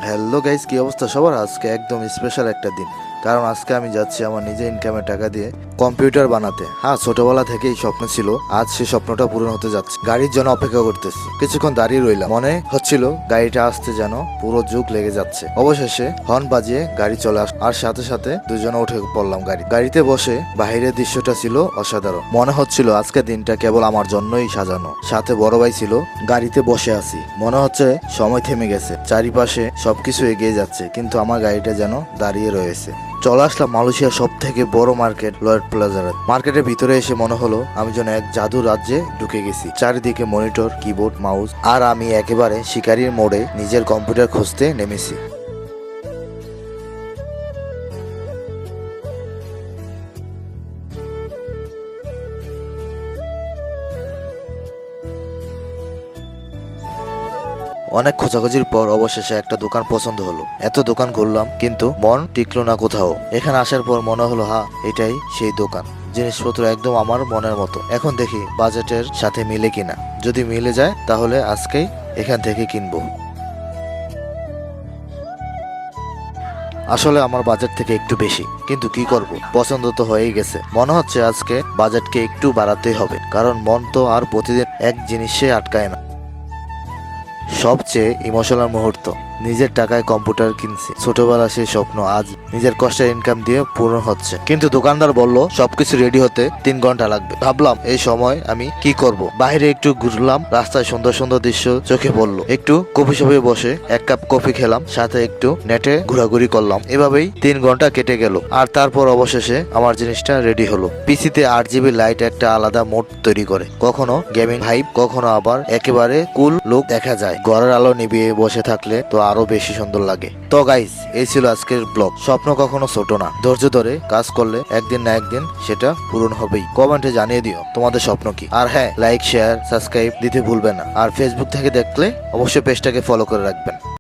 Hello guys, কি অবস্থা সবার? আজকে একদম স্পেশাল একটা দিন, কারণ আজকে আমি যাচ্ছি আমার নিজের ইনকামের টাকা দিয়ে কম্পিউটার বানাতে। হ্যাঁ, ছোটবেলা থেকেই স্বপ্ন ছিল, আজ সেই স্বপ্নটা পূরণ হতে যাচ্ছে। গাড়ির জন্য অপেক্ষা করতেছি, কিছুক্ষণ দাঁড়িয়ে রইলাম, মনে হচ্ছিল গাড়িটা আসতে যেন পুরো যুগ লেগে যাচ্ছে। অবশেষে হর্ন বাজিয়ে গাড়ি চলে আর সাথে সাথে দুজনে উঠে পড়লাম গাড়িতে বসে বাইরের দৃশ্যটা ছিল অসাধারণ। মনে হচ্ছিল আজকে দিনটা কেবল আমার জন্যই সাজানো। সাথে বড় ভাই ছিল, গাড়িতে বসে আছি, মনে হচ্ছে সময় থেমে গেছে, চারিপাশে সবকিছু এগিয়ে যাচ্ছে, কিন্তু আমার গাড়িটা যেন দাঁড়িয়ে রয়েছে। চলে আসলাম মালয়েশিয়ার সব থেকে বড় মার্কেট লয়েড প্লাজারে। মার্কেটের ভিতরে এসে মনে হলো আমি যেন এক জাদু রাজ্যে ঢুকে গেছি। চারিদিকে মনিটর, কিবোর্ড, মাউস, আর আমি একেবারে শিকারির মোড়ে নিজের কম্পিউটার খুঁজতে নেমেছি। অনেক খোঁজাখুঁজির পর অবশেষে একটা দোকান পছন্দ হলো। এত দোকান ঘুরলাম কিন্তু মন টিকলো না কোথাও। এখানে আসার পর মনে হলো এটাই সেই দোকান। জিনিসপত্র একদম আমার মনের মতো। এখন দেখি বাজেটের সাথে মিলে কিনা। যদি মিলে যায় তাহলে আজকেই এখান থেকে কিনবো। আসলে আমার বাজেট থেকে একটু বেশি, কিন্তু কি করব, পছন্দ তো হয়েই গেছে। মনে হচ্ছে আজকে বাজেটকে একটু বাড়াতেই হবে, কারণ মন তো আর প্রতিদিন এক জিনিসে আটকায় না। সবচেয়ে ইমোশনাল মুহূর্ত, নিজের টাকায় কম্পিউটার কিনছি। ছোটবেলা সেই স্বপ্ন আজ নিজের কষ্টের ইনকাম দিয়ে পূরণ হচ্ছে। কিন্তু দোকানদার বলল সবকিছু রেডি হতে 3 ঘন্টা লাগবে। ভাবলাম এই সময় আমি কি করব। বাইরে একটু ঘুরলাম, রাস্তায় সুন্দর সুন্দর দৃশ্য চোখে পড়লো। একটু কফি শপে বসে 1 কাপ কফি খেলাম, সাথে একটু নেটে ঘোরাঘুরি করলাম। এভাবেই 3 ঘন্টা কেটে গেল, আর তারপর অবশেষে আমার জিনিসটা রেডি হলো। পিসিতে 8 GB লাইট একটা আলাদা মোড তৈরি করে, কখনো গেমিং ভাইব, কখনো আবার একেবারে কুল লুক দেখা যায়। ঘরের আলো নিভিয়ে বসে থাকলে তো আরো বেশি সুন্দর লাগে। তো গাইস, এই ছিল আজকের ব্লগ। স্বপ্ন কখনো ছোট না, ধৈর্য ধরে কাজ করলে একদিন না একদিন সেটা পূরণ হবেই। কমেন্টে জানিয়ে দিও তোমাদের স্বপ্ন কি। আর হ্যাঁ, লাইক, শেয়ার, সাবস্ক্রাইব দিতে ভুলবে না। আর ফেসবুক থেকে দেখলে অবশ্যই পেজটাকে ফলো করে রাখবেন।